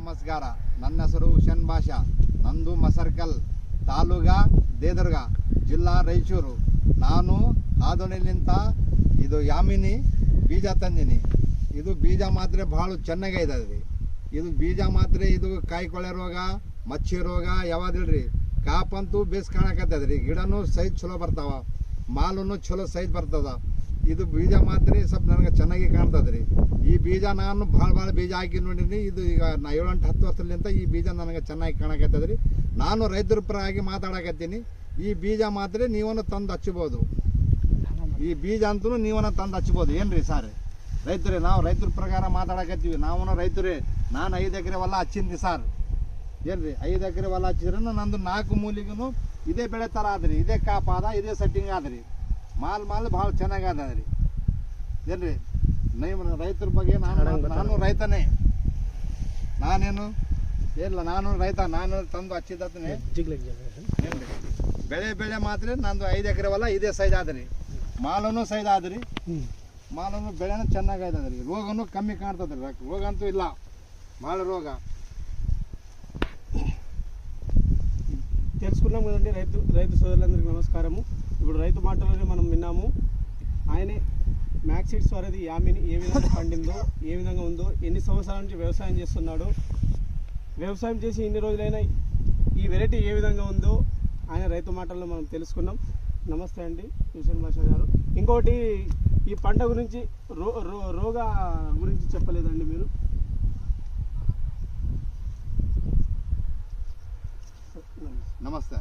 ನಮಸ್ಕಾರ. ನನ್ನ ಹೆಸರು ಹುಸೇನ್ ಬಾಷಾ. ನಂದು ಮಸರ್ಕಲ್, ತಾಲೂಕಾ ದೇದರ್ಗ, ಜಿಲ್ಲಾ ರಾಯಚೂರು. ನಾನು ಆದೋಣಿಲಿಂದ ಇದು ಯಾಮಿನಿ ಬೀಜ ತಂದಿನಿ. ಇದು ಬೀಜ ಮಾತ್ರ ಭಾಳ ಚೆನ್ನಾಗೈತೆ ರೀ. ಇದು ಬೀಜ ಮಾತ್ರ ಇದು ಕಾಯಿಕೊಳೆ ರೋಗ, ಮಚ್ಚಿ ರೋಗ ಯಾವ್ದಿಲ್ರಿ. ಕಾಪಂತೂ ಬೇಸ್ ಕಾಣಕತ್ತದ ರೀ. ಗಿಡನೂ ಸೈಜ್ ಚಲೋ ಬರ್ತಾವ, ಮಾಲೂ ಚಲೋ ಸೈಜ್ ಬರ್ತದ. ಇದು ಬೀಜ ಮಾತ್ರ ಸ್ವಲ್ಪ ನನಗೆ ಚೆನ್ನಾಗಿ ಕಾಣ್ತದೆ ರೀ. ಈ ಬೀಜ ನಾನು ಭಾಳ ಬೀಜ ಹಾಕಿ ನೋಡಿನಿ. ಇದು ಈಗ 7-10 ವರ್ಷದಿಂದ ಈ ಬೀಜ ನನಗೆ ಚೆನ್ನಾಗಿ ಕಾಣಕತ್ತದ ರೀ. ನಾನು ರೈತರ ಪರವಾಗಿ ಮಾತಾಡಕತ್ತೀನಿ. ಈ ಬೀಜ ಮಾತ್ರ ನೀವನ್ನ ತಂದು ಹಚ್ಬೋದು. ಈ ಬೀಜ ಅಂತೂ ನೀವನ್ನ ತಂದು ಹಚ್ಬೋದು. ಏನ್ರಿ ಸರ್, ರೈತರೇ, ನಾವು ರೈತರ ಪ್ರಕಾರ ಮಾತಾಡಕತ್ತೀವಿ. ನಾವು ರೈತರೇ. ನಾನು 5 ಎಕರೆ ಹೊಲ ಹಚ್ಚಿನಿ ಸರ್. ಏನ್ರಿ, 5 ಎಕರೆ ಹೊಲ ಹಚ್ಚಿದ್ರೆ ನಂದು 4 ಮೂಲಿಗೂ ಇದೇ ಬೆಳೆ ಥರ ಆದ್ರಿ. ಇದೇ ಕಾಪ ಅದ, ಇದೇ ಸೆಟ್ಟಿಂಗ್ ಆದ್ರಿ. ಮಾಲ್ ಭಾಳ ಚೆನ್ನಾಗಿ ಅದ ರೀ. ಏನ್ರಿ, ರೈತರ ಬಗ್ಗೆ ನಾನು ರೈತನೇ. ನಾನೇನು ಇಲ್ಲ, ನಾನು ರೈತ. ನಾನು ತಂದು ಹಚ್ಚಿದ್ದನೇ. ಬೆಳೆ ಮಾತ್ರ ನಂದು 5 ಎಕರೆ ಹೊಲ ಇದೇ ಸೈಜ್ ಆದ್ರಿ. ಮಾಲೂ ಸೈಜ್ ಆದ್ರಿ. ಮಾಲೂ ಬೆಳೆನೂ ಚೆನ್ನಾಗಿ ಆಯ್ತದ್ರಿ. ರೋಗನೂ ಕಮ್ಮಿ ಕಾಣ್ತದ್ರಿ. ರೋಗ ಅಂತೂ ಇಲ್ಲ, ಭಾಳ ರೋಗ తెలుసుకున్నాం కదండి. రైతు సోదరులందరికీ నమస్కారము. ఇప్పుడు రైతు మాటలోనే మనం విన్నాము. ఆయనే మ్యాక్సీడ్స్ వారిది యామిని ఏ విధంగా పండిందో, ఏ విధంగా ఉందో, ఎన్ని సంవత్సరాల నుంచి వ్యవసాయం చేస్తున్నాడో, వ్యవసాయం చేసి ఇన్ని రోజులైనా ఈ వెరైటీ ఏ విధంగా ఉందో ఆయన రైతు మాటల్లో మనం తెలుసుకున్నాం. నమస్తే అండి హుసేన్ బాషా గారు. ఇంకోటి, ఈ పంట గురించి రోగ గురించి చెప్పలేదండి మీరు. నమస్తే.